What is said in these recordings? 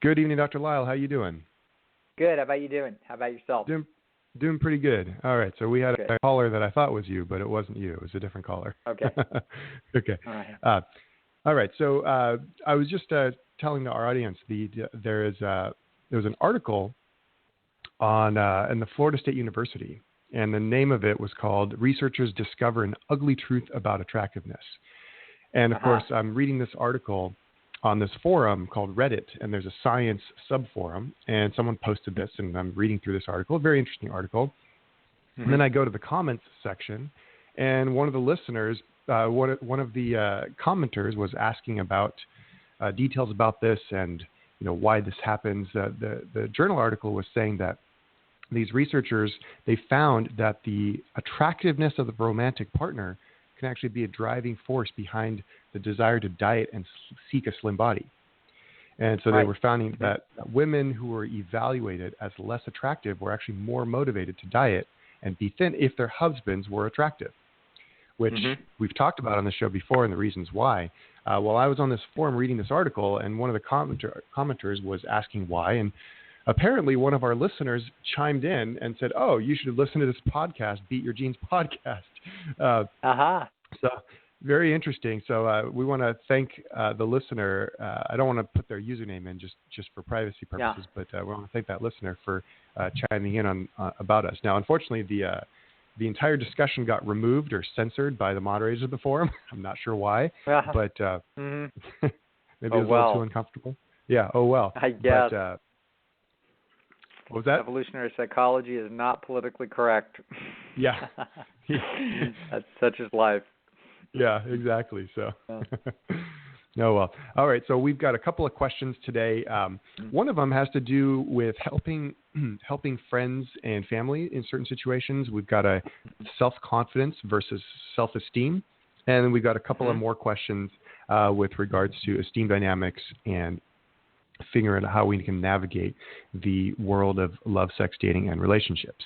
Good evening, Dr. Lisle. How you doing? Good. How about you doing? How about yourself? Doing pretty good. All right. So we had a caller that I thought was you, but it wasn't you. It was a different caller. Okay. Okay. All right. All right. So I was just telling our audience there was an article on in the Florida State University, and the name of it was called "Researchers Discover an Ugly Truth About Attractiveness." And of course, I'm reading this article on this forum called Reddit, and there's a science subforum, and someone posted this, and I'm reading through this article, a very interesting article. Mm-hmm. And then I go to the comments section, and one of the listeners, one of the commenters was asking about details about this and why this happens. The journal article was saying that these researchers, they found that the attractiveness of the romantic partner can actually be a driving force behind the desire to diet and seek a slim body. And so they were finding that women who were evaluated as less attractive were actually more motivated to diet and be thin if their husbands were attractive, which we've talked about on the show before and the reasons why. Well, I was on this forum reading this article, and one of the commenters was asking why, and apparently one of our listeners chimed in and said, "Oh, you should listen to this podcast, Beat Your Genes podcast." So very interesting. So we want to thank the listener. I don't want to put their username in just for privacy purposes, but we want to thank that listener for chiming in on about us. Now, unfortunately, the entire discussion got removed or censored by the moderators of the forum. I'm not sure why, but maybe it was a little too uncomfortable. Yeah. Oh well. I guess. But, what was that? Evolutionary psychology is not politically correct. Yeah. That's such is life. Yeah, exactly. So, oh, well. All right. So we've got a couple of questions today. One of them has to do with helping friends and family in certain situations. We've got a self-confidence versus self-esteem. And then we've got a couple of more questions with regards to esteem dynamics and figuring out how we can navigate the world of love, sex, dating, and relationships.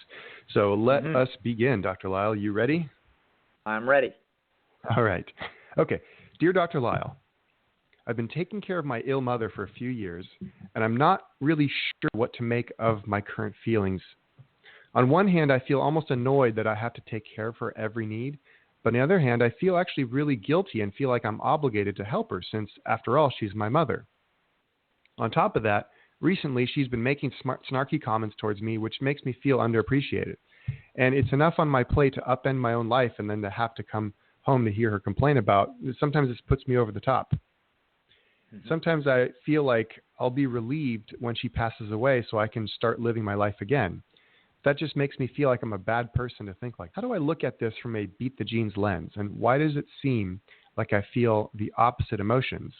So let us begin. Dr. Lisle, you ready? I'm ready. All right. Okay. Dear Dr. Lisle, I've been taking care of my ill mother for a few years, and I'm not really sure what to make of my current feelings. On one hand, I feel almost annoyed that I have to take care of her every need, but on the other hand, I feel actually really guilty and feel like I'm obligated to help her since, after all, she's my mother. On top of that, recently she's been making snarky comments towards me, which makes me feel underappreciated. And it's enough on my plate to upend my own life and then to have to come home to hear her complain about. Sometimes this puts me over the top. Sometimes I feel like I'll be relieved when she passes away so I can start living my life again. That just makes me feel like I'm a bad person to think like. How do I look at this from a beat the genes lens? And why does it seem like I feel the opposite emotions?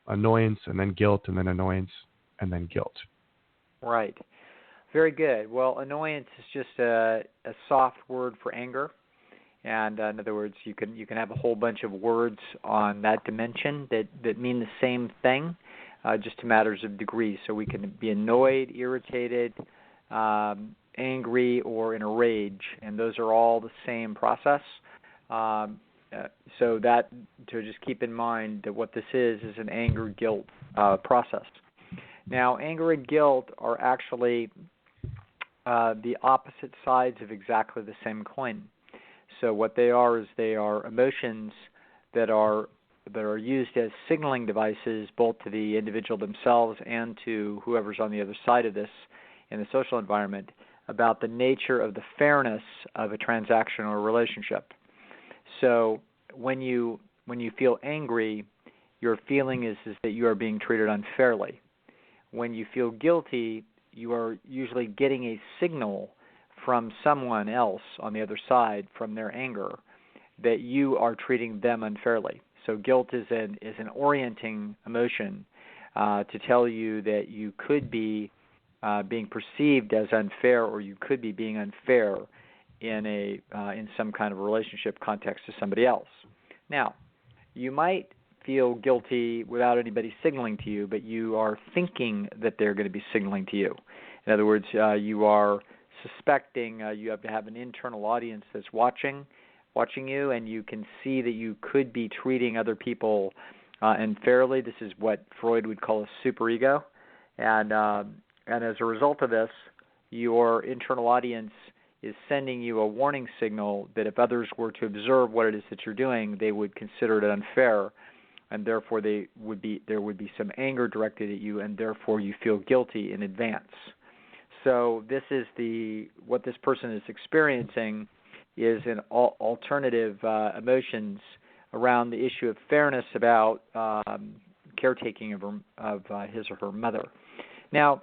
Annoyance and then guilt and then annoyance and then guilt. Right. Very good. Well, annoyance is just a soft word for anger. And in other words, you can have a whole bunch of words on that dimension that mean the same thing, just to matters of degree. So we can be annoyed, irritated, angry, or in a rage, and those are all the same process. So that to just keep in mind that what this is an anger-guilt process. Now, anger and guilt are actually the opposite sides of exactly the same coin. So what they are is they are emotions that are used as signaling devices both to the individual themselves and to whoever's on the other side of this in the social environment about the nature of the fairness of a transaction or a relationship. So when you feel angry, your feeling is that you are being treated unfairly. When you feel guilty, you are usually getting a signal from someone else on the other side from their anger that you are treating them unfairly. So guilt is an orienting emotion to tell you that you could be being perceived as unfair, or you could be being unfair in some kind of relationship context to somebody else. Now, you might feel guilty without anybody signaling to you, but you are thinking that they're going to be signaling to you. In other words, you are suspecting you have to have an internal audience that's watching you, and you can see that you could be treating other people unfairly. This is what Freud would call a superego. And as a result of this, your internal audience is sending you a warning signal that if others were to observe what it is that you're doing, they would consider it unfair, and therefore there would be some anger directed at you, and therefore you feel guilty in advance. So this is what this person is experiencing is an alternative emotions around the issue of fairness about caretaking of his or her mother. Now,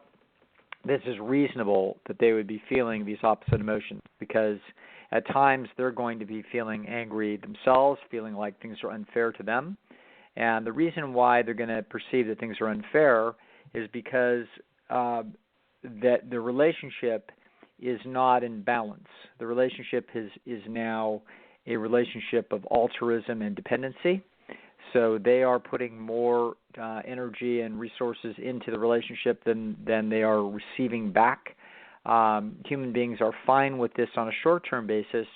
this is reasonable that they would be feeling these opposite emotions because at times they're going to be feeling angry themselves, feeling like things are unfair to them. And the reason why they're going to perceive that things are unfair is because that the relationship is not in balance. The relationship is now a relationship of altruism and dependency. So they are putting more energy and resources into the relationship than they are receiving back. Human beings are fine with this on a short-term basis.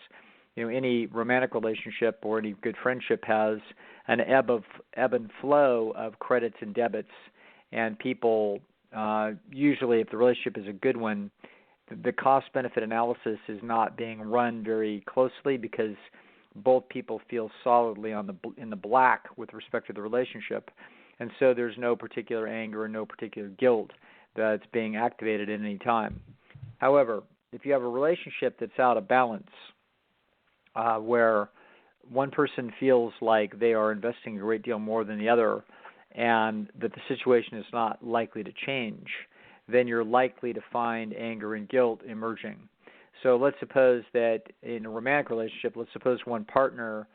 Any romantic relationship or any good friendship has an ebb and flow of credits and debits, and people usually, if the relationship is a good one, the cost-benefit analysis is not being run very closely because both people feel solidly in the black with respect to the relationship, and so there's no particular anger and no particular guilt that's being activated at any time. However, if you have a relationship that's out of balance, where one person feels like they are investing a great deal more than the other and that the situation is not likely to change, then you're likely to find anger and guilt emerging. So let's suppose that in a romantic relationship, let's suppose one partner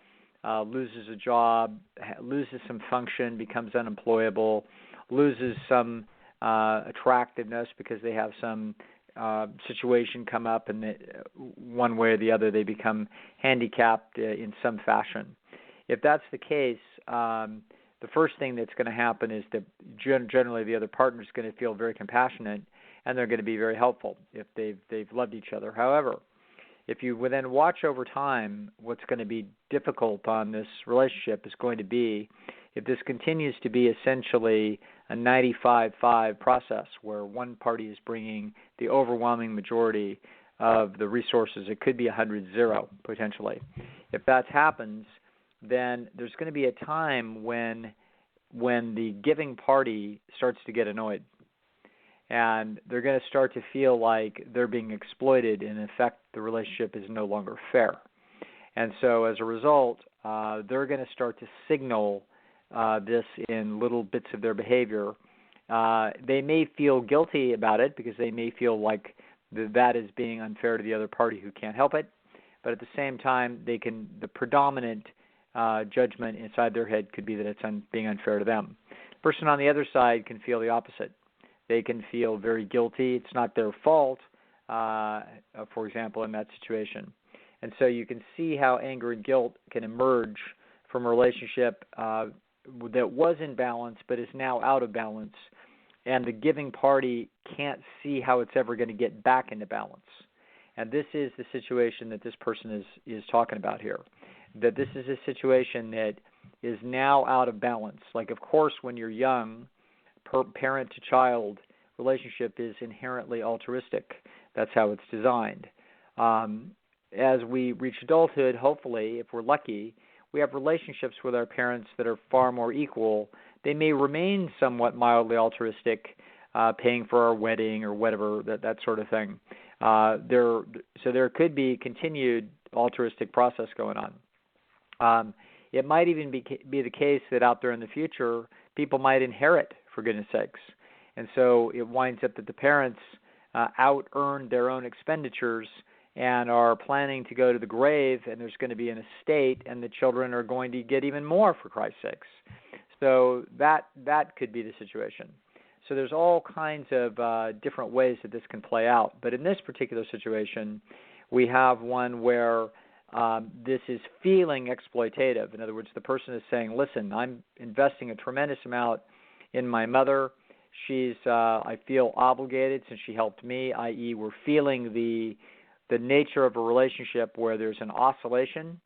loses a job, loses some function, becomes unemployable, loses some attractiveness because they have some situation come up, and one way or the other they become handicapped in some fashion. If that's the case, the first thing that's going to happen is that generally the other partner is going to feel very compassionate, and they're going to be very helpful if they've loved each other. However, if you then watch over time, what's going to be difficult on this relationship is going to be if this continues to be essentially a 95-5 process where one party is bringing the overwhelming majority of the resources. It could be 100-0 potentially. If that happens, then there's going to be a time when the giving party starts to get annoyed. And they're going to start to feel like they're being exploited, and in effect, the relationship is no longer fair. And so as a result, they're going to start to signal this in little bits of their behavior. They may feel guilty about it because they may feel like that is being unfair to the other party who can't help it. But at the same time, the predominant judgment inside their head could be that it's being unfair to them. The person on the other side can feel the opposite. They can feel very guilty. It's not their fault, for example, in that situation. And so you can see how anger and guilt can emerge from a relationship that was in balance but is now out of balance, and the giving party can't see how it's ever going to get back into balance. And this is the situation that this person is talking about here, that this is a situation that is now out of balance. Like, of course, when you're young, parent to child relationship is inherently altruistic. That's how it's designed. As we reach adulthood, hopefully, if we're lucky, we have relationships with our parents that are far more equal. They may remain somewhat mildly altruistic, paying for our wedding or whatever, that sort of thing. So there could be continued altruistic process going on. It might even be the case that out there in the future, people might inherit, for goodness sakes. And so it winds up that the parents out-earned their own expenditures and are planning to go to the grave, and there's going to be an estate, and the children are going to get even more, for Christ's sakes. So that could be the situation. So there's all kinds of different ways that this can play out. But in this particular situation, we have one where this is feeling exploitative. In other words, the person is saying, listen, I'm investing a tremendous amount in my mother. I feel obligated since she helped me, i.e. we're feeling the nature of a relationship where there's an oscillation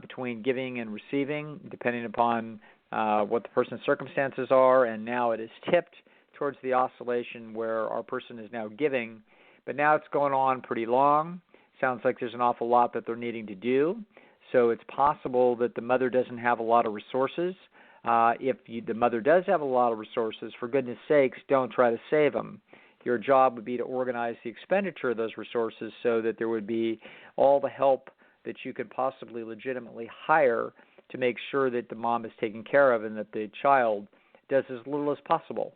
between giving and receiving, depending upon what the person's circumstances are, and now it is tipped towards the oscillation where our person is now giving, but now it's going on pretty long. Sounds like there's an awful lot that they're needing to do. So it's possible that the mother doesn't have a lot of resources. If the mother does have a lot of resources, for goodness sakes, don't try to save them. Your job would be to organize the expenditure of those resources so that there would be all the help that you could possibly legitimately hire to make sure that the mom is taken care of and that the child does as little as possible.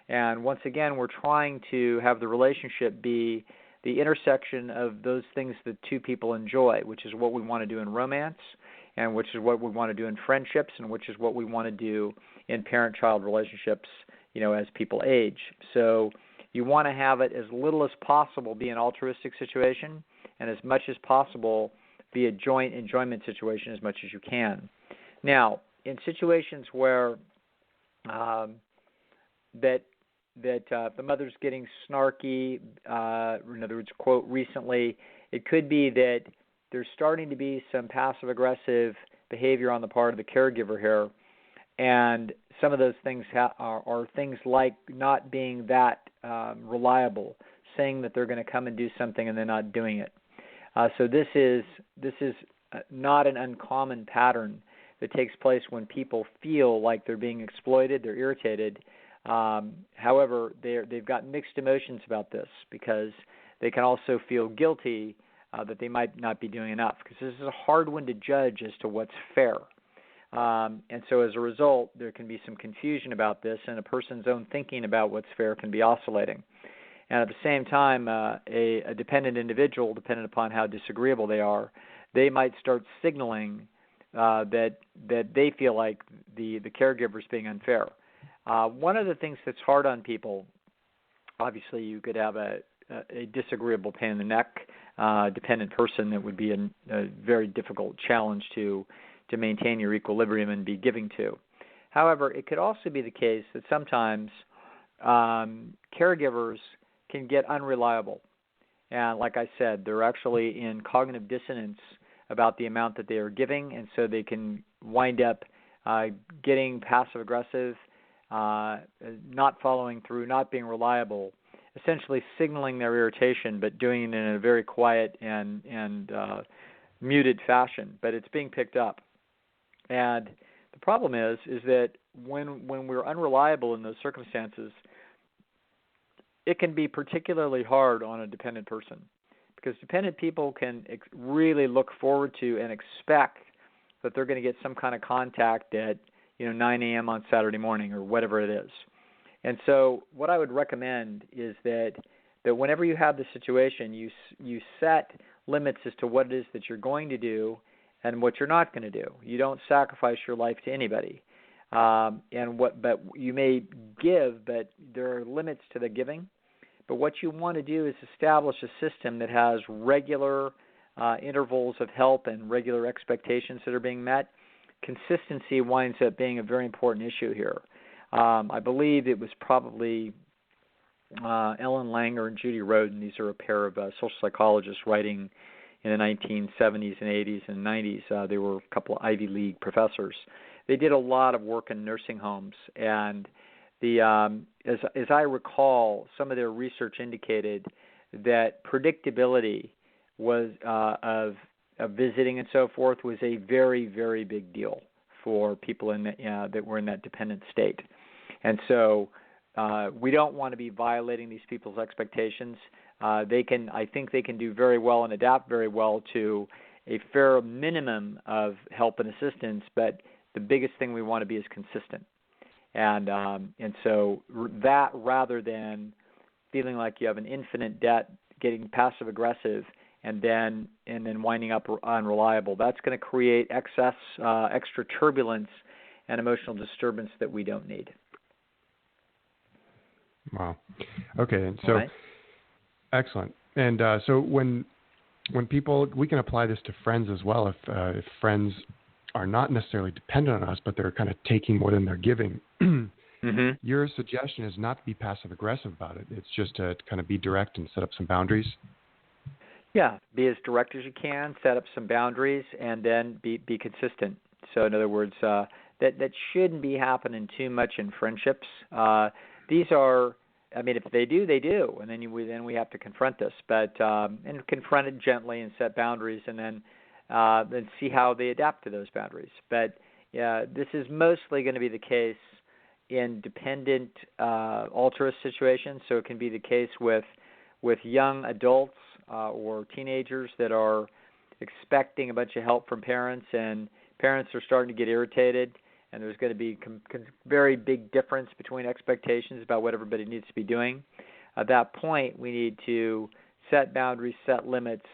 And once again, we're trying to have the relationship be the intersection of those things that two people enjoy, which is what we want to do in romance, and which is what we want to do in friendships, and which is what we want to do in parent-child relationships, as people age. So you want to have it as little as possible be an altruistic situation, and as much as possible be a joint enjoyment situation as much as you can. Now, in situations where the mother's getting snarky, in other words, quote, recently, it could be that there's starting to be some passive-aggressive behavior on the part of the caregiver here, and some of those things are things like not being that reliable, saying that they're going to come and do something and they're not doing it. So this is not an uncommon pattern that takes place when people feel like they're being exploited, they're irritated. However, they've got mixed emotions about this because they can also feel guilty that they might not be doing enough, because this is a hard one to judge as to what's fair. And so as a result, there can be some confusion about this, and a person's own thinking about what's fair can be oscillating. And at the same time, a dependent individual, dependent upon how disagreeable they are, they might start signaling that they feel like the caregiver is being unfair. One of the things that's hard on people, obviously you could have a disagreeable pain in the neck, dependent person that would be a very difficult challenge to maintain your equilibrium and be giving to. However, it could also be the case that sometimes caregivers can get unreliable. And like I said, they're actually in cognitive dissonance about the amount that they are giving, and so they can wind up getting passive-aggressive, not following through, not being reliable, essentially signaling their irritation, but doing it in a very quiet and muted fashion. But it's being picked up. And the problem is that when we're unreliable in those circumstances, it can be particularly hard on a dependent person, because dependent people can really look forward to and expect that they're going to get some kind of contact at 9 a.m. on Saturday morning or whatever it is. And so what I would recommend is that whenever you have the situation, you set limits as to what it is that you're going to do and what you're not going to do. You don't sacrifice your life to anybody. But you may give, but there are limits to the giving. But what you want to do is establish a system that has regular intervals of help and regular expectations that are being met. Consistency winds up being a very important issue here. I believe it was probably Ellen Langer and Judy Roden. These are a pair of social psychologists writing in the 1970s and 80s and 90s. They were a couple of Ivy League professors. They did a lot of work in nursing homes, and as I recall, some of their research indicated that predictability was of visiting and so forth was a very, very big deal for people that were in that dependent state. And so we don't want to be violating these people's expectations. I think they can do very well and adapt very well to a fair minimum of help and assistance, but the biggest thing we want to be is consistent. And so that, rather than feeling like you have an infinite debt, getting passive aggressive, and then winding up unreliable, that's going to create extra turbulence and emotional disturbance that we don't need. Wow. Okay, and so right. Excellent. And so when people, we can apply this to friends as well. If friends are not necessarily dependent on us, but they're kind of taking more than they're giving. Mm-hmm. Your suggestion is not to be passive aggressive about it. It's just to kind of be direct and set up some boundaries. Yeah, be as direct as you can, set up some boundaries, and then be consistent. So in other words, that shouldn't be happening too much in friendships. these are, I mean, if they do, they do, and then we have to confront this, but and confront it gently and set boundaries, and then see how they adapt to those boundaries. But this is mostly going to be the case in dependent altruist situations. So it can be the case with young adults or teenagers that are expecting a bunch of help from parents, and parents are starting to get irritated, and there's going to be very big difference between expectations about what everybody needs to be doing. At that point, we need to set boundaries, set limits,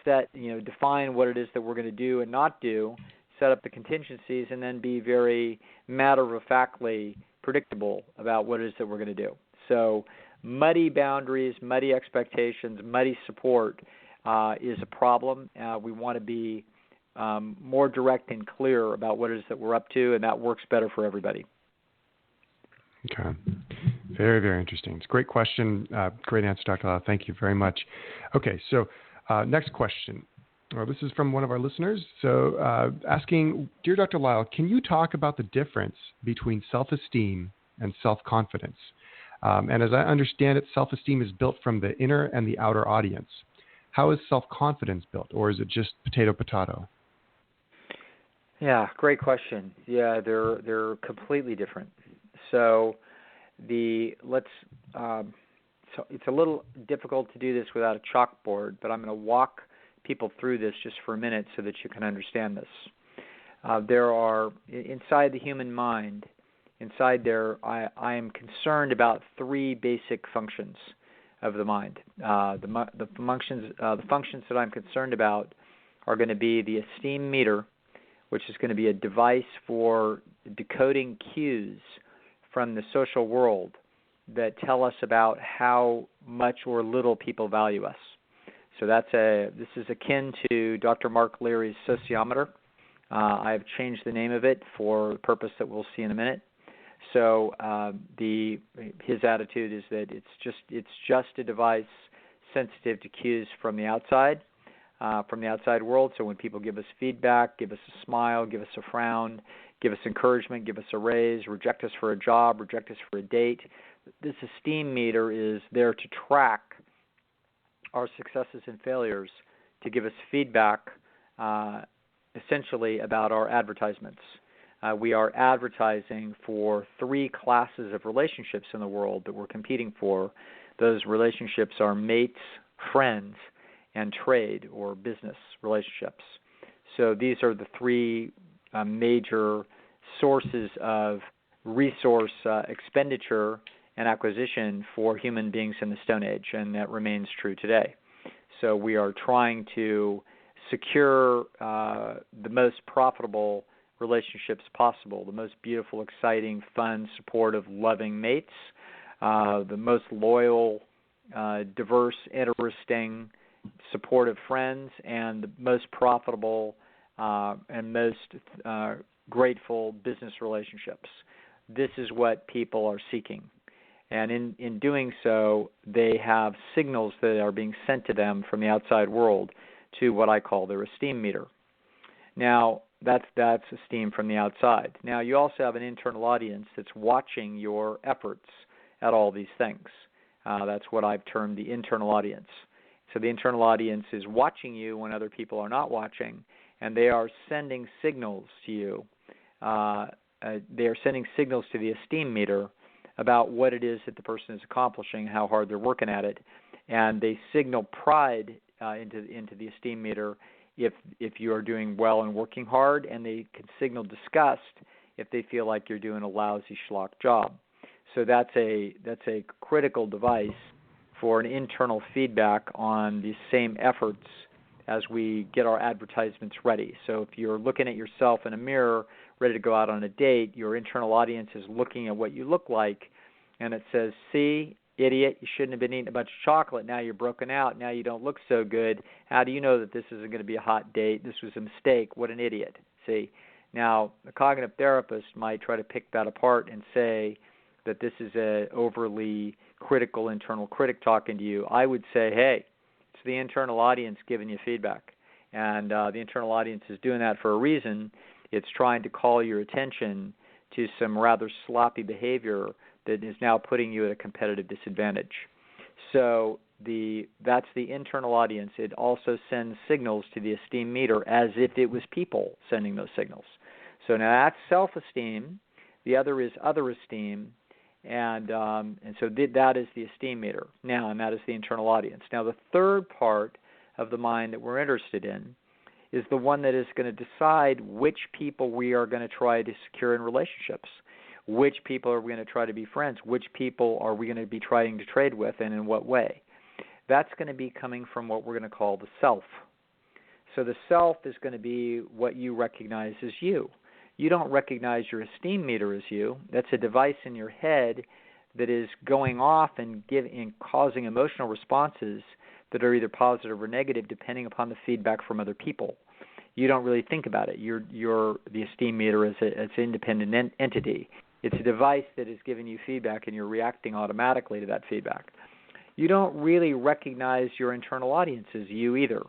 define what it is that we're going to do and not do, set up the contingencies, and then be very matter-of-factly predictable about what it is that we're going to do. So muddy boundaries, muddy expectations, muddy support is a problem. We want to be more direct and clear about what it is that we're up to, and that works better for everybody. Okay. Very, very interesting. It's a great question. Great answer, Dr. Lisle. Thank you very much. Okay, so next question. Well, this is from one of our listeners. So asking, Dear Dr. Lisle, can you talk about the difference between self-esteem and self-confidence? And as I understand it, self-esteem is built from the inner and the outer audience. How is self-confidence built, or is it just potato? Yeah, great question. Yeah, they're completely different. So so it's a little difficult to do this without a chalkboard, but I'm going to walk people through this just for a minute so that you can understand this. There are, inside the human mind, inside there, I am concerned about three basic functions of the mind. The functions that I'm concerned about are going to be the esteem meter, which is going to be a device for decoding cues from the social world that tell us about how much or little people value us. So this is akin to Dr. Mark Leary's sociometer. I have changed the name of it for the purpose that we'll see in a minute. So his attitude is that it's just a device sensitive to cues from the outside world. So when people give us feedback, give us a smile, give us a frown, give us encouragement, give us a raise, reject us for a job, reject us for a date, this esteem meter is there to track our successes and failures, to give us feedback essentially about our advertisements. We are advertising for three classes of relationships in the world that we're competing for. Those relationships are mates, friends, and trade or business relationships. So these are the three major sources of resource expenditure and acquisition for human beings in the Stone Age, and that remains true today. So we are trying to secure the most profitable relationships possible, the most beautiful, exciting, fun, supportive, loving mates, the most loyal, diverse, interesting, supportive friends, and the most profitable and most grateful business relationships. This is what people are seeking. And in doing so, they have signals that are being sent to them from the outside world to what I call their esteem meter. Now, that's esteem from the outside. Now, you also have an internal audience that's watching your efforts at all these things. That's what I've termed the internal audience. So the internal audience is watching you when other people are not watching, and they are sending signals to you. They are sending signals to the esteem meter about what it is that the person is accomplishing, how hard they're working at it, and they signal pride into the esteem meter if you are doing well and working hard, and they can signal disgust if they feel like you're doing a lousy schlock job. So that's a critical device for an internal feedback on the same efforts as we get our advertisements ready. So if you're looking at yourself in a mirror, ready to go out on a date, your internal audience is looking at what you look like, and it says, see, idiot, you shouldn't have been eating a bunch of chocolate. Now you're broken out. Now you don't look so good. How do you know that this isn't going to be a hot date? This was a mistake. What an idiot. See? Now, a cognitive therapist might try to pick that apart and say that this is an overly critical internal critic talking to you. I would say, hey, it's the internal audience giving you feedback. And the internal audience is doing that for a reason. It's trying to call your attention to some rather sloppy behavior that is now putting you at a competitive disadvantage. So that's the internal audience. It also sends signals to the esteem meter as if it was people sending those signals. So now that's self-esteem. The other is other esteem, and so that is the esteem meter. Now, and that is the internal audience. Now, the third part of the mind that we're interested in is the one that is going to decide which people we are going to try to secure in relationships, which people are we going to try to be friends, which people are we going to be trying to trade with, and in what way. That's going to be coming from what we're going to call the self. So the self is going to be what you recognize as you. You don't recognize your esteem meter as you. That's a device in your head that is going off and causing emotional responses that are either positive or negative depending upon the feedback from other people. You don't really think about it. You're the esteem meter as an independent entity. It's a device that is giving you feedback and you're reacting automatically to that feedback. You don't really recognize your internal audience as you either.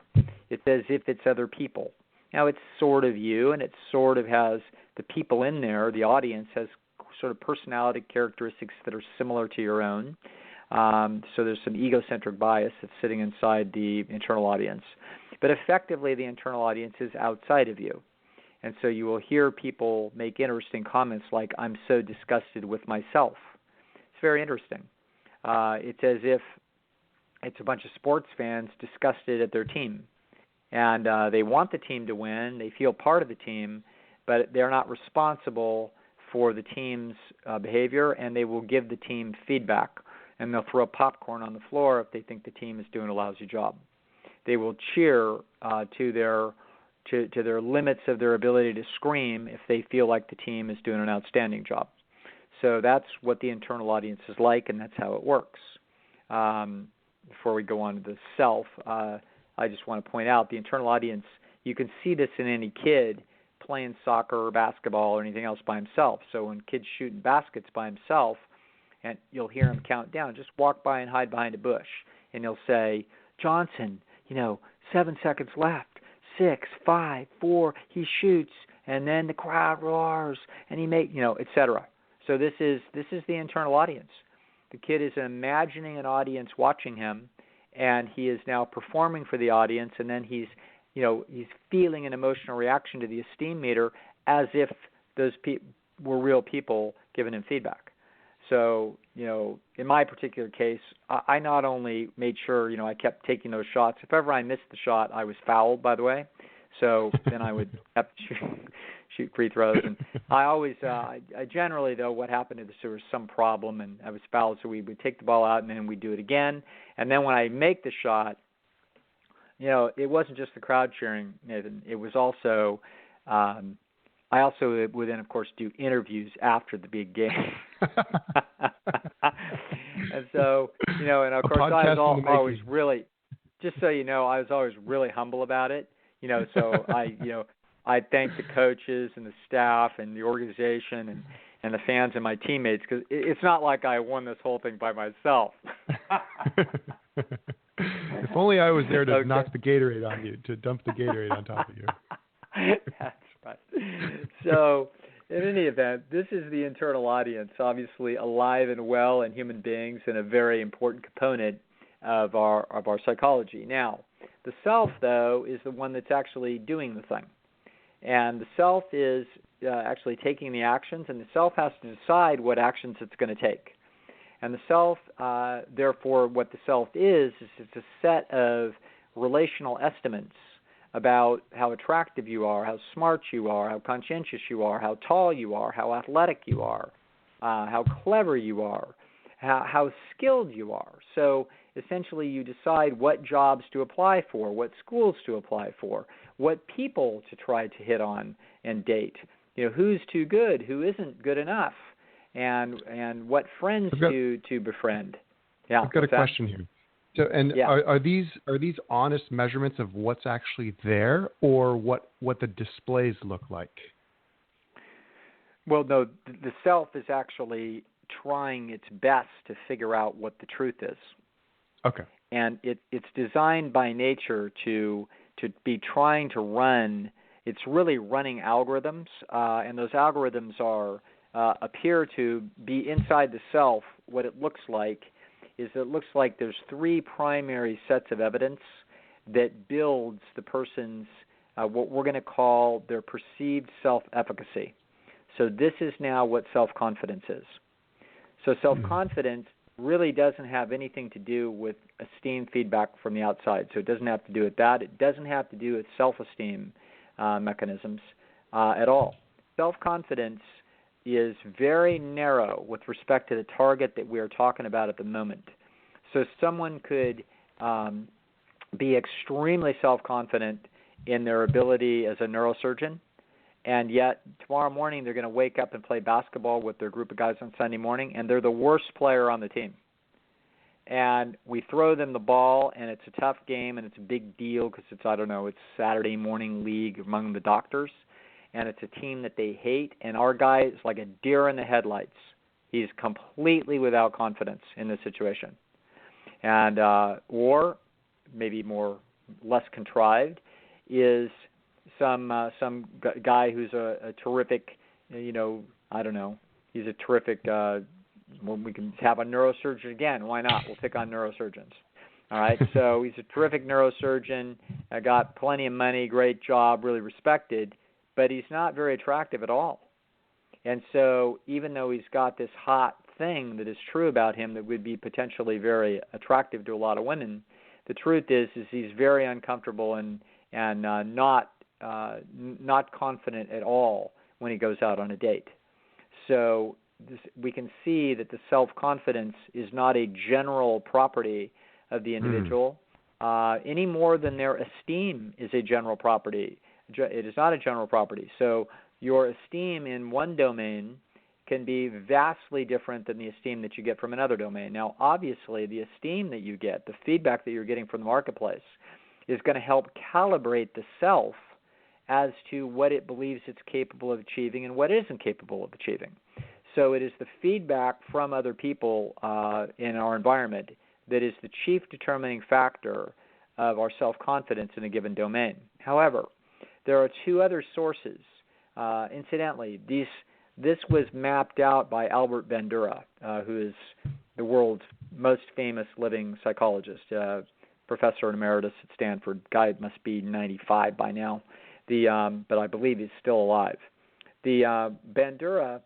It's as if it's other people. Now, it's sort of you, and it sort of has the people in there, the audience has sort of personality characteristics that are similar to your own. So there's some egocentric bias that's sitting inside the internal audience. But effectively, the internal audience is outside of you. And so you will hear people make interesting comments like, I'm so disgusted with myself. It's very interesting. It's as if it's a bunch of sports fans disgusted at their team. And they want the team to win. They feel part of the team, but they're not responsible for the team's behavior, and they will give the team feedback. And they'll throw popcorn on the floor if they think the team is doing a lousy job. They will cheer to their limits of their ability to scream if they feel like the team is doing an outstanding job. So that's what the internal audience is like, and that's how it works. Before we go on to the self, I just want to point out the internal audience, you can see this in any kid playing soccer or basketball or anything else by himself. So when kids shooting baskets by himself, and you'll hear him count down, just walk by and hide behind a bush, and he'll say, Johnson, 7 seconds left, 6, 5, 4, he shoots, and then the crowd roars, and he etc. So this is the internal audience. The kid is imagining an audience watching him, and he is now performing for the audience, and then he's feeling an emotional reaction to the esteem meter as if those were real people giving him feedback. So, in my particular case, I not only made sure, I kept taking those shots. If ever I missed the shot, I was fouled, by the way. So then I would have to shoot free throws. And I always, I generally, though, what happened is there was some problem and I was fouled, so we would take the ball out and then we'd do it again. And then when I make the shot, it wasn't just the crowd cheering, Nathan. It was also, I also would then, of course, do interviews after the big game. And so, and of course, I was always really, just so you know, I was always really humble about it. So I thank the coaches and the staff and the organization and the fans and my teammates, because it's not like I won this whole thing by myself. If only I was there to knock the Gatorade on you, to dump the Gatorade on top of you. That's right. So, in any event, this is the internal audience, obviously alive and well and human beings, and a very important component of our psychology. Now, the self, though, is the one that's actually doing the thing. And the self is actually taking the actions, and the self has to decide what actions it's going to take. And the self, therefore, what the self is it's a set of relational estimates about how attractive you are, how smart you are, how conscientious you are, how tall you are, how athletic you are, how clever you are, how skilled you are. So essentially you decide what jobs to apply for, what schools to apply for, what people to try to hit on and date. Who's too good, who isn't good enough, and what friends to befriend. Yeah, I've got a question here. So, are these honest measurements of what's actually there, or what the displays look like? Well, no, the self is actually trying its best to figure out what the truth is. Okay. And it's designed by nature to be trying to run. It's really running algorithms, and those algorithms are appear to be inside the self, what it looks like is it looks like there's three primary sets of evidence that builds the person's what we're going to call their perceived self-efficacy. So this is now what self-confidence is. So self-confidence really doesn't have anything to do with esteem feedback from the outside. So it doesn't have to do with that. It doesn't have to do with self-esteem mechanisms at all. Self-confidence is very narrow with respect to the target that we are talking about at the moment. So someone could be extremely self-confident in their ability as a neurosurgeon, and yet tomorrow morning they're going to wake up and play basketball with their group of guys on Sunday morning, and they're the worst player on the team. And we throw them the ball, and it's a tough game, and it's a big deal because it's Saturday morning league among the doctors, and it's a team that they hate, and our guy is like a deer in the headlights. He's completely without confidence in this situation. And or maybe less contrived is some guy who's a terrific, he's a terrific, we can have a neurosurgeon again. Why not? We'll pick on neurosurgeons. All right, so he's a terrific neurosurgeon, got plenty of money, great job, really respected, but he's not very attractive at all. And so even though he's got this hot thing that is true about him that would be potentially very attractive to a lot of women, the truth is he's very uncomfortable and not confident at all when he goes out on a date. So we can see that the self-confidence is not a general property of the individual any more than their esteem is a general property. It is not a general property. So your esteem in one domain can be vastly different than the esteem that you get from another domain. Now, obviously, the esteem that you get, the feedback that you're getting from the marketplace, is going to help calibrate the self as to what it believes it's capable of achieving and what it isn't capable of achieving. So it is the feedback from other people in our environment that is the chief determining factor of our self-confidence in a given domain. However, there are two other sources. Incidentally, this was mapped out by Albert Bandura, who is the world's most famous living psychologist, professor emeritus at Stanford. Guy must be 95 by now, but I believe he's still alive. The Bandura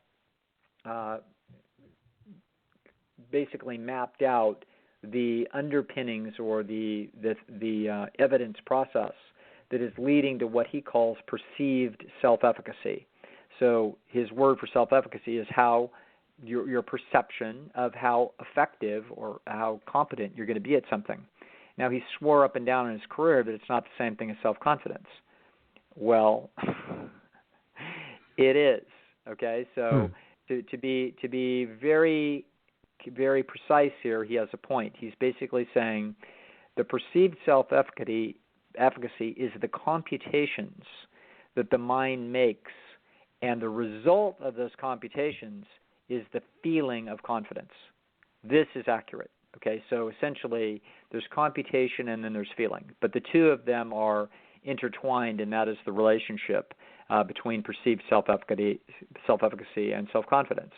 basically mapped out the underpinnings or the evidence process that is leading to what he calls perceived self-efficacy. So his word for self-efficacy is how your perception of how effective or how competent you're going to be at something. Now, he swore up and down in his career that it's not the same thing as self-confidence. Well, it is. Okay, so to be very, very precise here, he has a point. He's basically saying the perceived self-efficacy is the computations that the mind makes, and the result of those computations is the feeling of confidence. This is accurate. Okay, so essentially there's computation and then there's feeling. But the two of them are intertwined, and that is the relationship between perceived self-efficacy and self-confidence.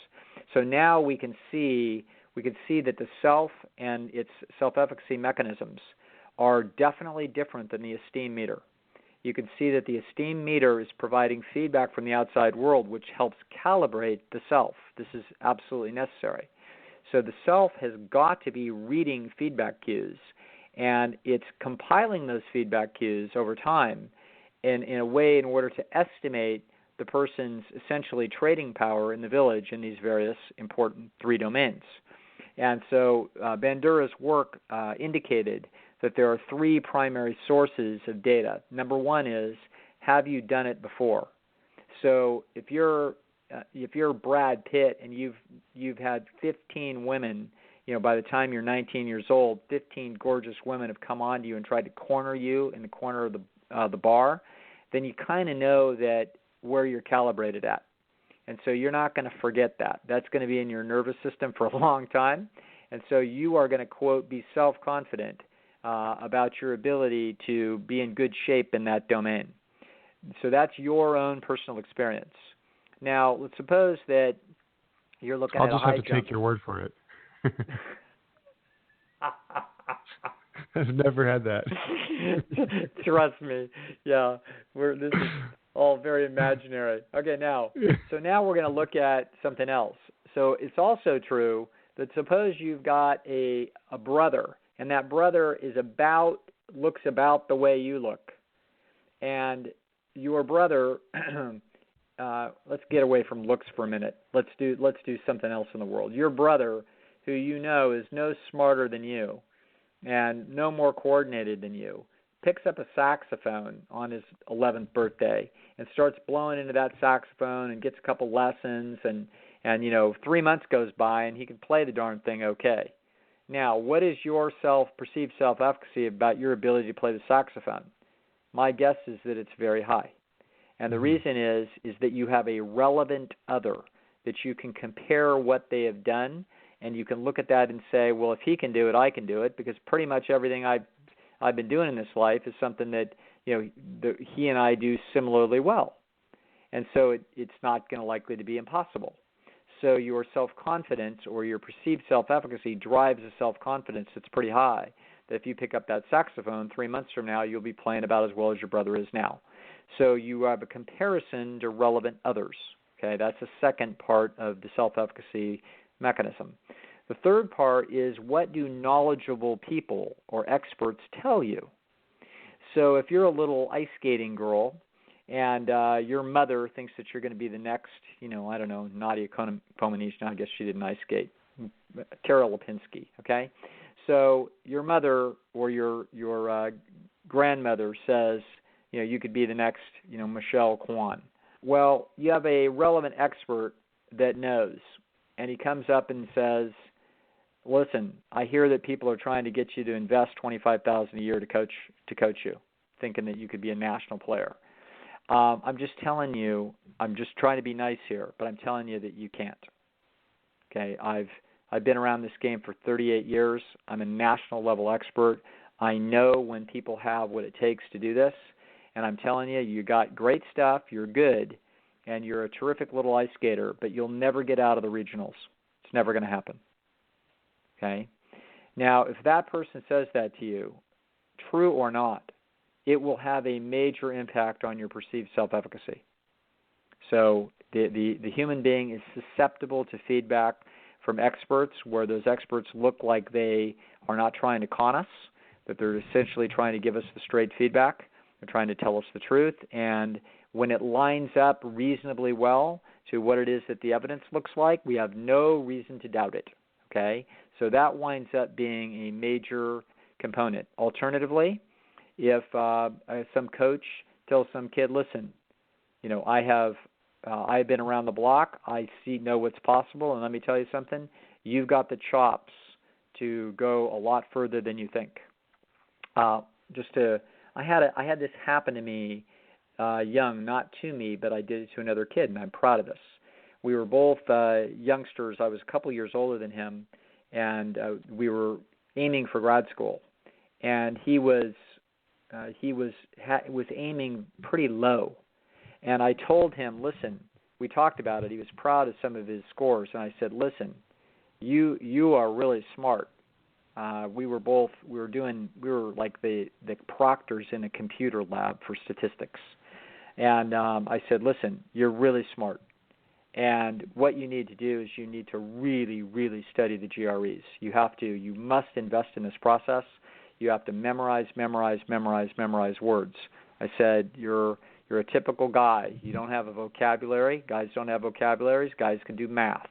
So now we can see that the self and its self-efficacy mechanisms are definitely different than the esteem meter. You can see that the esteem meter is providing feedback from the outside world, which helps calibrate the self. This is absolutely necessary. So the self has got to be reading feedback cues, and it's compiling those feedback cues over time in a way in order to estimate the person's essentially trading power in the village in these various important three domains. And so Bandura's work indicated that there are three primary sources of data. Number one is, have you done it before? So if you're Brad Pitt and you've had 15 women, by the time you're 19 years old, 15 gorgeous women have come on to you and tried to corner you in the corner of the bar, then you kind of know that where you're calibrated at. And so you're not going to forget that. That's going to be in your nervous system for a long time. And so you are going to, quote, be self-confident about your ability to be in good shape in that domain. So that's your own personal experience. Now, let's suppose that You're looking I'll at a just high have to jump. take your word for it. I've never had that. Trust me. Yeah, this is all very imaginary. Okay, now we're going to look at something else. So it's also true that suppose you've got a brother, and that brother looks about the way you look, and your brother. Let's get away from looks for a minute. Let's do something else in the world. Your brother, who you know is no smarter than you and no more coordinated than you, picks up a saxophone on his 11th birthday and starts blowing into that saxophone and gets a couple lessons and 3 months goes by and he can play the darn thing okay. Now, what is your perceived self-efficacy about your ability to play the saxophone? My guess is that it's very high. And the reason is that you have a relevant other that you can compare what they have done, and you can look at that and say, well, if he can do it, I can do it, because pretty much everything I've been doing in this life is something that he and I do similarly well. And so it's not going to likely to be impossible. So your self-confidence or your perceived self-efficacy drives a self-confidence that's pretty high, that if you pick up that saxophone 3 months from now, you'll be playing about as well as your brother is now. So you have a comparison to relevant others. Okay, that's the second part of the self-efficacy mechanism. The third part is, what do knowledgeable people or experts tell you? So if you're a little ice skating girl and your mother thinks that you're going to be the next, Nadia Comaneci, I guess she didn't ice skate, Tara Lipinski, okay? So your mother or your grandmother says, you could be the next, Michelle Kwan. Well, you have a relevant expert that knows, and he comes up and says, listen, I hear that people are trying to get you to invest $25,000 a year to coach you, thinking that you could be a national player. I'm just telling you, I'm just trying to be nice here, but I'm telling you that you can't. Okay, I've been around this game for 38 years. I'm a national level expert. I know when people have what it takes to do this. And I'm telling you, you got great stuff, you're good, and you're a terrific little ice skater, but you'll never get out of the regionals. It's never going to happen. Okay? Now, if that person says that to you, true or not, it will have a major impact on your perceived self-efficacy. So the human being is susceptible to feedback from experts where those experts look like they are not trying to con us, that they're essentially trying to give us the straight feedback. They're trying to tell us the truth, and when it lines up reasonably well to what it is that the evidence looks like, we have no reason to doubt it, okay? So that winds up being a major component. Alternatively, if some coach tells some kid, listen, I've been around the block, I know what's possible, and let me tell you something, you've got the chops to go a lot further than you think. I had this happen to me young, not to me, but I did it to another kid, and I'm proud of this. We were both youngsters. I was a couple years older than him, and we were aiming for grad school. And he was aiming pretty low. And I told him, listen, we talked about it. He was proud of some of his scores, and I said, listen, you are really smart. We were like the proctors in a computer lab for statistics. And I said, listen, you're really smart. And what you need to do is you need to really, really study the GREs. You must invest in this process. You have to memorize words. I said, you're a typical guy. You don't have a vocabulary. Guys don't have vocabularies. Guys can do math.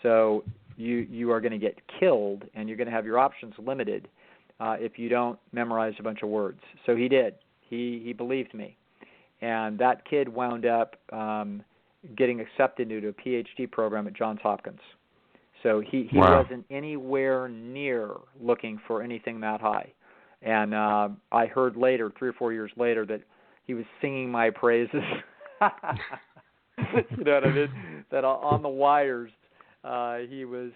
So you are going to get killed, and you're going to have your options limited if you don't memorize a bunch of words. So he did. He believed me. And that kid wound up getting accepted into a PhD program at Johns Hopkins. So he Wow. wasn't anywhere near looking for anything that high. And I heard later, 3 or 4 years later, that he was singing my praises. You know what I mean? That on the wires, he was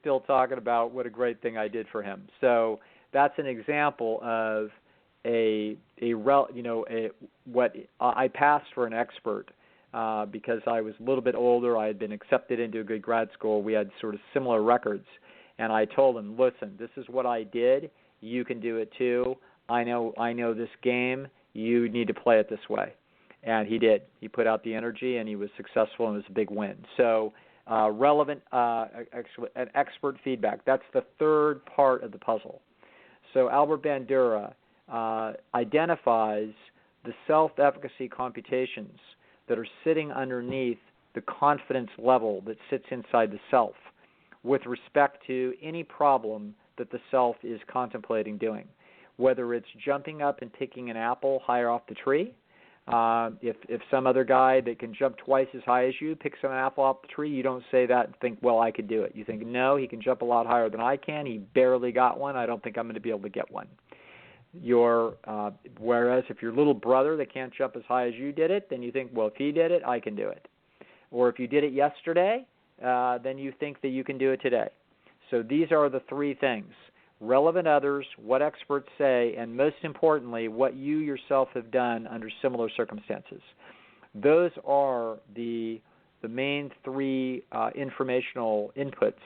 still talking about what a great thing I did for him. So that's an example of what I passed for an expert, because I was a little bit older. I had been accepted into a good grad school. We had sort of similar records. And I told him, listen, this is what I did. You can do it too. I know this game. You need to play it this way. And he did. He put out the energy, and he was successful, and it was a big win. So relevant and expert feedback. That's the third part of the puzzle. So Albert Bandura identifies the self-efficacy computations that are sitting underneath the confidence level that sits inside the self with respect to any problem that the self is contemplating doing, whether it's jumping up and picking an apple higher off the tree. If some other guy that can jump twice as high as you picks an apple off the tree, you don't say that and think, well, I could do it. You think, no, he can jump a lot higher than I can. He barely got one. I don't think I'm going to be able to get one. Whereas if your little brother that can't jump as high as you did it, then you think, well, if he did it, I can do it. Or if you did it yesterday, then you think that you can do it today. So these are the three things: relevant others, what experts say, and most importantly, what you yourself have done under similar circumstances. Those are the main three informational inputs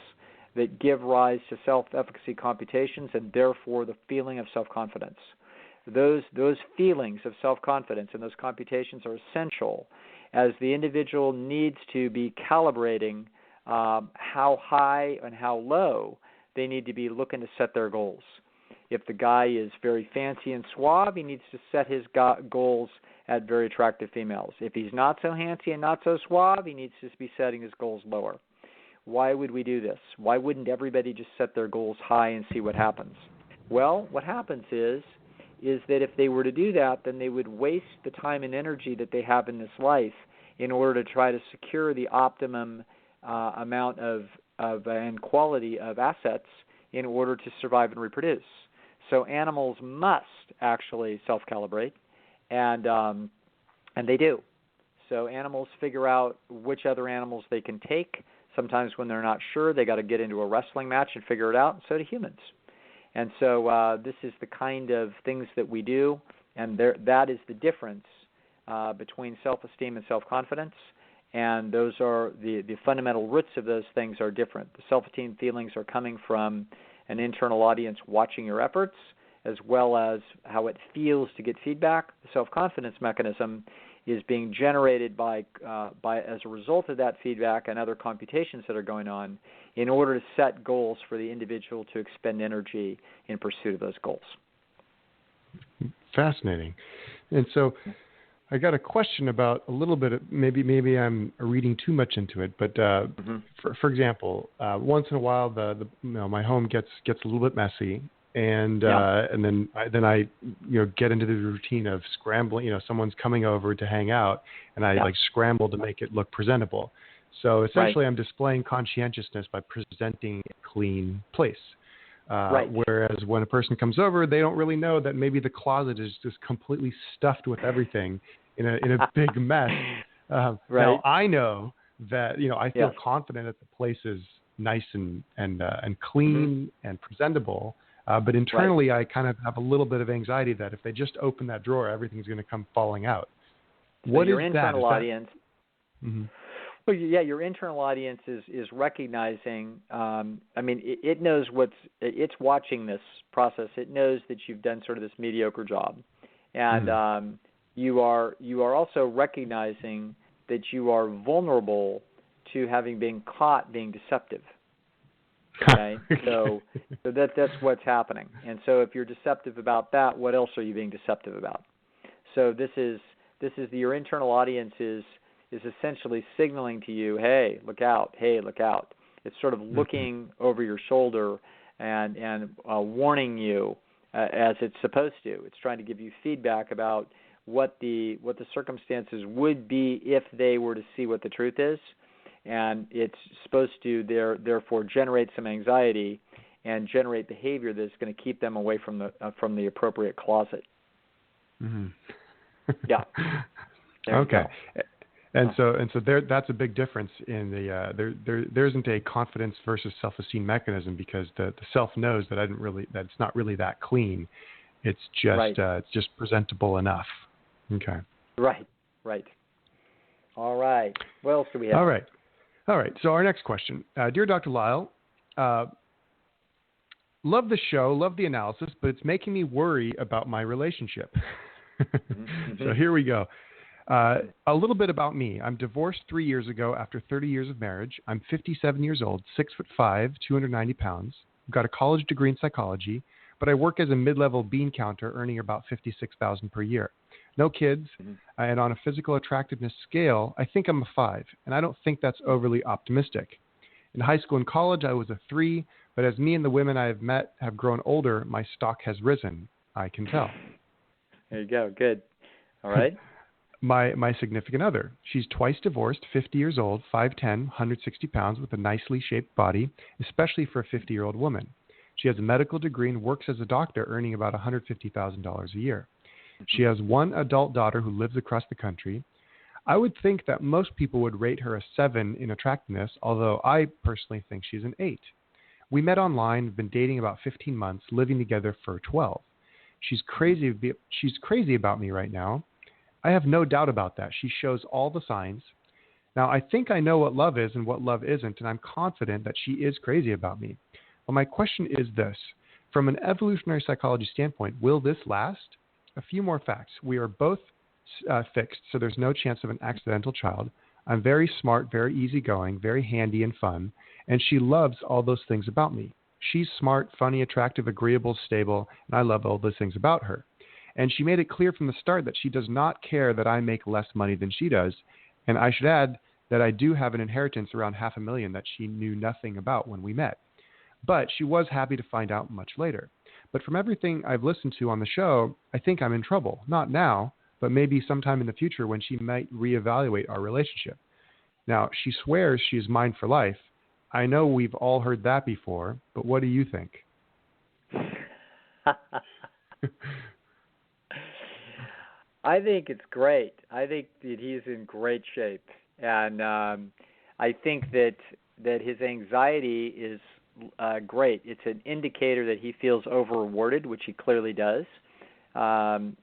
that give rise to self-efficacy computations and therefore the feeling of self-confidence. Those feelings of self-confidence and those computations are essential as the individual needs to be calibrating how high and how low they need to be looking to set their goals. If the guy is very fancy and suave, he needs to set his goals at very attractive females. If he's not so fancy and not so suave, he needs to be setting his goals lower. Why would we do this? Why wouldn't everybody just set their goals high and see what happens? Well, what happens is that if they were to do that, then they would waste the time and energy that they have in this life in order to try to secure the optimum amount of and quality of assets in order to survive and reproduce. So animals must actually self-calibrate, and they do. So animals figure out which other animals they can take. Sometimes when they're not sure, they got to get into a wrestling match and figure it out, and so do humans. And so this is the kind of things that we do, and that is the difference between self-esteem and self-confidence. And those are the fundamental roots of those things are different. The self-esteem feelings are coming from an internal audience watching your efforts, as well as how it feels to get feedback. The self-confidence mechanism is being generated by as a result of that feedback and other computations that are going on in order to set goals for the individual to expend energy in pursuit of those goals. Fascinating. And so I got a question about a little bit of, maybe I'm reading too much into it, but for example, once in a while my home gets a little bit messy, and then I get into the routine of scrambling. Someone's coming over to hang out, and I scramble to make it look presentable. So essentially, I'm displaying conscientiousness by presenting a clean place. Whereas when a person comes over, they don't really know that maybe the closet is just completely stuffed with everything in a big mess. Now I know that I feel confident that the place is nice and clean and presentable. But internally, I kind of have a little bit of anxiety that if they just open that drawer, everything's going to come falling out. So what your is internal that? audience? Well, your internal audience is recognizing. It knows it's watching this process. It knows that you've done sort of this mediocre job, and you are also recognizing that you are vulnerable to having been caught being deceptive. Okay, so that's what's happening. And so if you're deceptive about that, what else are you being deceptive about? So this is your internal audience is essentially signaling to you, hey, look out, hey, look out. It's sort of looking over your shoulder and warning you as it's supposed to. It's trying to give you feedback about what the circumstances would be if they were to see what the truth is. And it's supposed to therefore generate some anxiety and generate behavior that's going to keep them away from the appropriate closet. Yeah. Okay. And so that's a big difference in there isn't a confidence versus self-esteem mechanism, because the self knows that that it's not really that clean. It's just it's just presentable enough. Okay. Right. All right. What else do we have? All right. So our next question. Dear Dr. Lisle, love the show, love the analysis, but it's making me worry about my relationship. So here we go. A little bit about me. I'm divorced 3 years ago after 30 years of marriage. I'm 57 years old, 6'5", 290 pounds. I've got a college degree in psychology, but I work as a mid-level bean counter, earning about $56,000 per year. No kids, and on a physical attractiveness scale, I think I'm a 5, and I don't think that's overly optimistic. In high school and college, I was a 3, but as me and the women I have met have grown older, my stock has risen. I can tell. There you go. Good. All right. My significant other. She's twice divorced, 50 years old, 5'10", 160 pounds, with a nicely shaped body, especially for a 50-year-old woman. She has a medical degree and works as a doctor, earning about $150,000 a year. She has one adult daughter who lives across the country. I would think that most people would rate her a 7 in attractiveness, although I personally think she's an 8. We met online, been dating about 15 months, living together for 12. She's crazy about me right now. I have no doubt about that. She shows all the signs. Now, I think I know what love is and what love isn't, and I'm confident that she is crazy about me. Well, my question is this. From an evolutionary psychology standpoint, will this last? A few more facts. We are both fixed, so there's no chance of an accidental child. I'm very smart, very easygoing, very handy and fun, and she loves all those things about me. She's smart, funny, attractive, agreeable, stable, and I love all those things about her. And she made it clear from the start that she does not care that I make less money than she does, and I should add that I do have an inheritance around $500,000 that she knew nothing about when we met. But she was happy to find out much later. But from everything I've listened to on the show, I think I'm in trouble. Not now, but maybe sometime in the future when she might reevaluate our relationship. Now, she swears she is mine for life. I know we've all heard that before, but what do you think? I think it's great. I think that he's in great shape. And I think that his anxiety is great. It's an indicator that he feels over-rewarded, which he clearly does.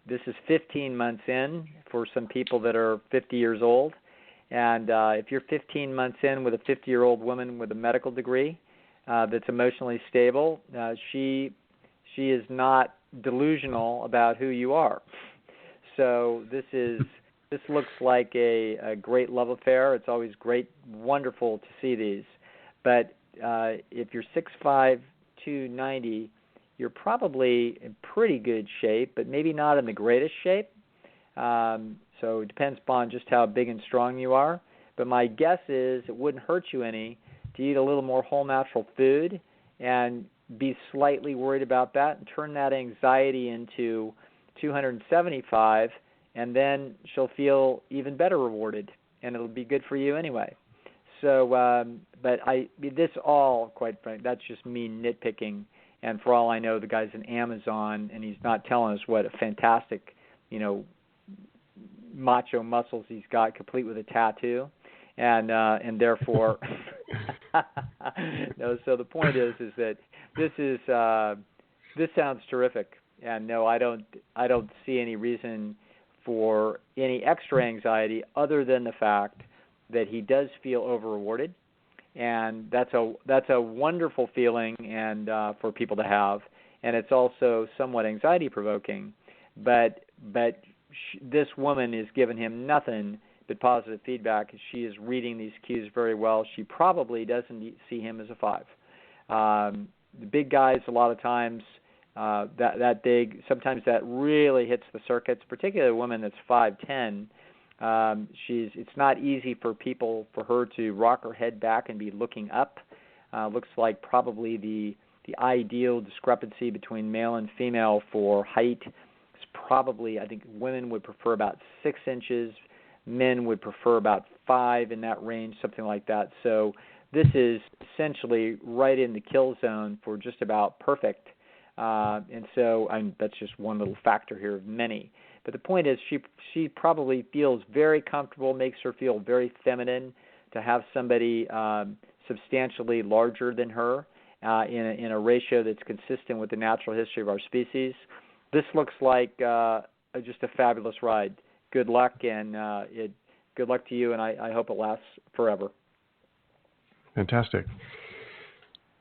This is 15 months in for some people that are 50 years old. And if you're 15 months in with a 50-year-old woman with a medical degree that's emotionally stable, she is not delusional about who you are. So this looks like a great love affair. It's always wonderful to see these. But if you're 6'5", 290, you're probably in pretty good shape, but maybe not in the greatest shape. So it depends upon just how big and strong you are. But my guess is it wouldn't hurt you any to eat a little more whole natural food and be slightly worried about that and turn that anxiety into 275, and then she'll feel even better rewarded, and it'll be good for you anyway. So, but this all, quite frankly, that's just me nitpicking. And for all I know, the guy's in Amazon, and he's not telling us what a fantastic, macho muscles he's got, complete with a tattoo, and therefore, no. So the point is that this sounds terrific, and no, I don't see any reason for any extra anxiety other than the fact that he does feel over-rewarded, and that's a wonderful feeling and for people to have, and it's also somewhat anxiety-provoking, but this woman is giving him nothing but positive feedback. She is reading these cues very well. She probably doesn't see him as a 5. The big guys, a lot of times, that big, sometimes that really hits the circuits, particularly a woman that's 5'10". It's not easy for her to rock her head back and be looking up. Looks like probably the ideal discrepancy between male and female for height is probably, I think women would prefer about 6 inches, men would prefer about 5, in that range, something like that. So this is essentially right in the kill zone for just about perfect. And so that's just one little factor here of many. But the point is she probably feels very comfortable, makes her feel very feminine to have somebody substantially larger than her in a ratio that's consistent with the natural history of our species. This looks like just a fabulous ride. Good luck, and Good luck to you, and I hope it lasts forever. Fantastic.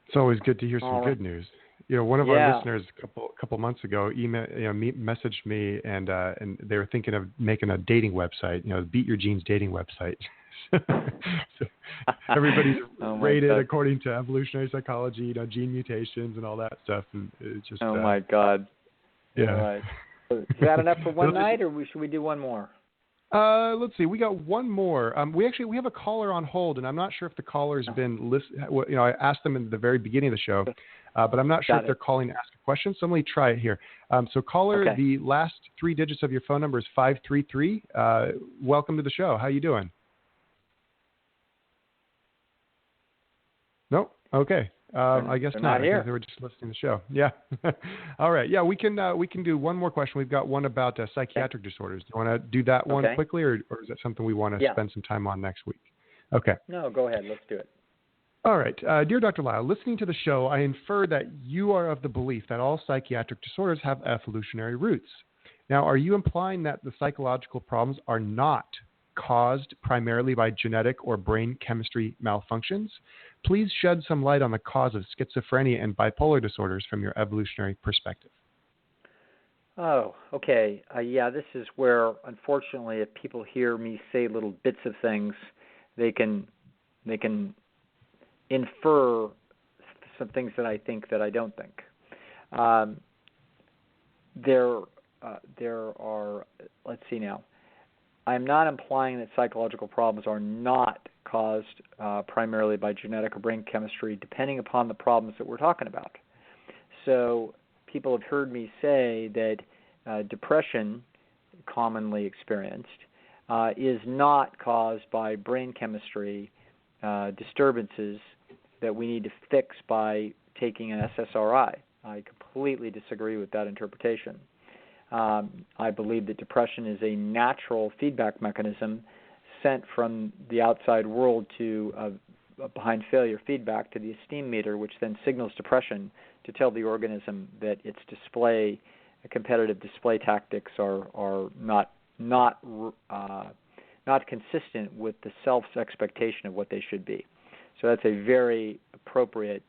It's always good to hear some good news. One of our listeners a couple months ago messaged me, and they were thinking of making a dating website, Beat Your Genes dating website. So everybody's rated according to evolutionary psychology, gene mutations and all that stuff, and it's just. Oh my God! Yeah. All right. Is that enough for one night, or should we do one more? Let's see. We got one more. We have a caller on hold, and I'm not sure if the caller's been listening. I asked them in the very beginning of the show, but I'm not sure if they're calling to ask a question. So let me try it here. So caller, the last 3 digits of your phone number is 533. Welcome to the show. How you doing? Nope. Okay. I guess not. I guess they were just listening to the show. Yeah. All right. Yeah, we can do one more question. We've got one about psychiatric disorders. Do you want to do that one quickly, or is that something we want to spend some time on next week? Okay. No, go ahead. Let's do it. All right. Dear Dr. Lisle, listening to the show, I infer that you are of the belief that all psychiatric disorders have evolutionary roots. Now, are you implying that the psychological problems are not caused primarily by genetic or brain chemistry malfunctions? Please shed some light on the cause of schizophrenia and bipolar disorders from your evolutionary perspective. Oh, okay. This is where, unfortunately, if people hear me say little bits of things, they can infer some things that I think that I don't think. There are. Let's see now. I'm not implying that psychological problems are not caused primarily by genetic or brain chemistry, depending upon the problems that we're talking about. So people have heard me say that depression, commonly experienced, is not caused by brain chemistry disturbances that we need to fix by taking an SSRI. I completely disagree with that interpretation. I believe that depression is a natural feedback mechanism sent from the outside world to behind failure feedback to the esteem meter, which then signals depression to tell the organism that its competitive display tactics are not consistent with the self's expectation of what they should be. So that's a very appropriate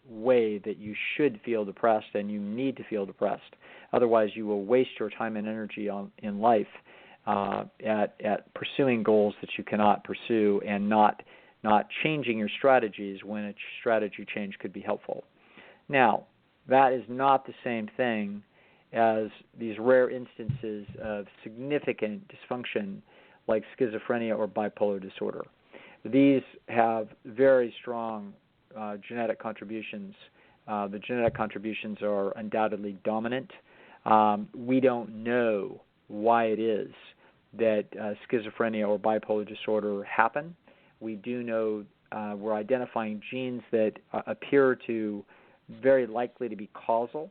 way that you should feel depressed, and you need to feel depressed. Otherwise, you will waste your time and energy in life at pursuing goals that you cannot pursue, and not changing your strategies when a strategy change could be helpful. Now, that is not the same thing as these rare instances of significant dysfunction like schizophrenia or bipolar disorder. These have very strong genetic contributions. The genetic contributions are undoubtedly dominant. We don't know why it is that schizophrenia or bipolar disorder happen. We do know we're identifying genes that appear to very likely to be causal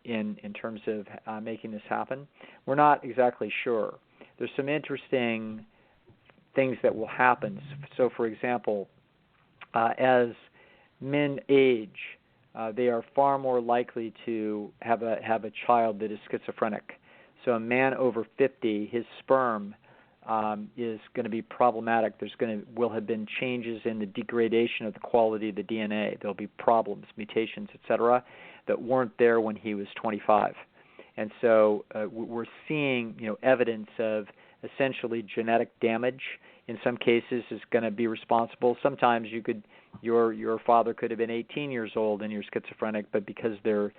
in terms of making this happen. We're not exactly sure. There's some interesting things that will happen. So, for example, as men age, they are far more likely to have a child that is schizophrenic. So a man over 50, his sperm is going to be problematic. Will have been changes in the degradation of the quality of the DNA. There'll be problems, mutations, etc., that weren't there when he was 25. And so we're seeing, evidence of essentially genetic damage. In some cases, is going to be responsible. Sometimes your father could have been 18 years old and you're schizophrenic, but because the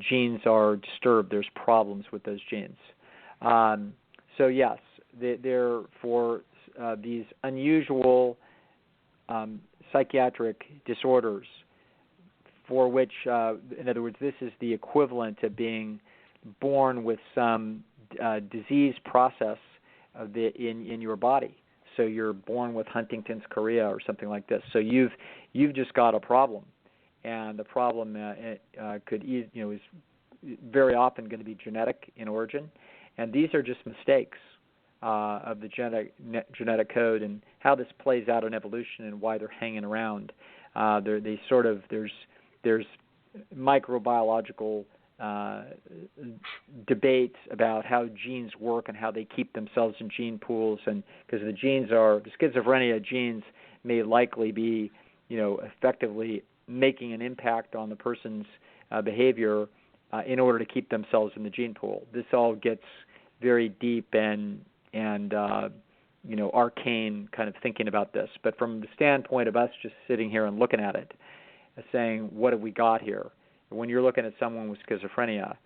genes are disturbed, there's problems with those genes. So yes, they're for these unusual psychiatric disorders, for which, in other words, this is the equivalent of being born with some disease process in your body. So you're born with Huntington's chorea or something like this. So you've just got a problem, and the problem is very often going to be genetic in origin, and these are just mistakes of the genetic code, and how this plays out in evolution and why they're hanging around. There's microbiological debates about how genes work and how they keep themselves in gene pools, and because the schizophrenia genes may likely be, effectively making an impact on the person's behavior in order to keep themselves in the gene pool. This all gets very deep and arcane kind of thinking about this. But from the standpoint of us just sitting here and looking at it, saying, what have we got here? When you're looking at someone with schizophrenia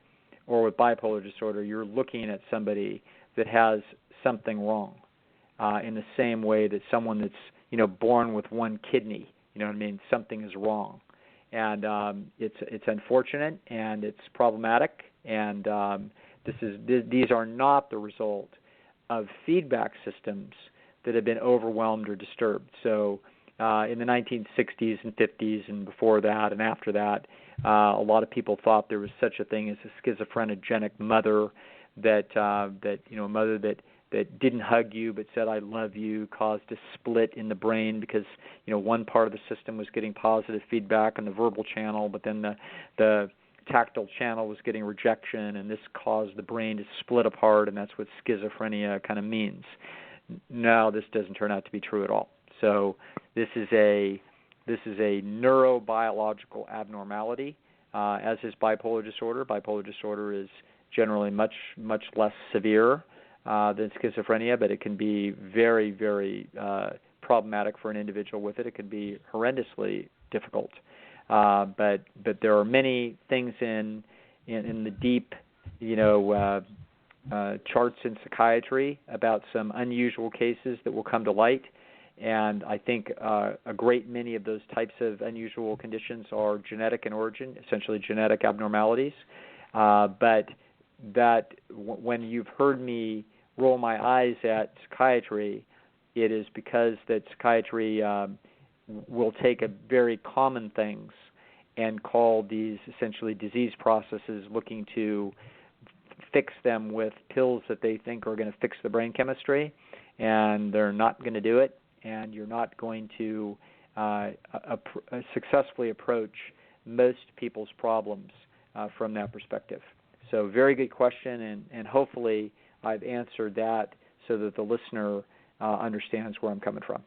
or with bipolar disorder, you're looking at somebody that has something wrong in the same way that someone that's, born with one kidney, something is wrong. And it's unfortunate and it's problematic, and these are not the result of feedback systems that have been overwhelmed or disturbed. So in the 1960s and 50s and before that and after that, a lot of people thought there was such a thing as a schizophrenogenic mother, a mother that didn't hug you but said, I love you, caused a split in the brain because, one part of the system was getting positive feedback on the verbal channel, but then the tactile channel was getting rejection, and this caused the brain to split apart, and that's what schizophrenia kind of means. No, this doesn't turn out to be true at all. So this is a neurobiological abnormality, as is bipolar disorder. Bipolar disorder is generally much, much less severe than schizophrenia, but it can be very, very problematic for an individual with it. It can be horrendously difficult. But there are many things in the deep, charts in psychiatry about some unusual cases that will come to light. And I think a great many of those types of unusual conditions are genetic in origin, essentially genetic abnormalities. But that when you've heard me roll my eyes at psychiatry, it is because that psychiatry will take a very common things and call these essentially disease processes, looking to fix them with pills that they think are going to fix the brain chemistry, and they're not going to do it, and you're not going to successfully approach most people's problems from that perspective. So very good question, and hopefully I've answered that so that the listener understands where I'm coming from.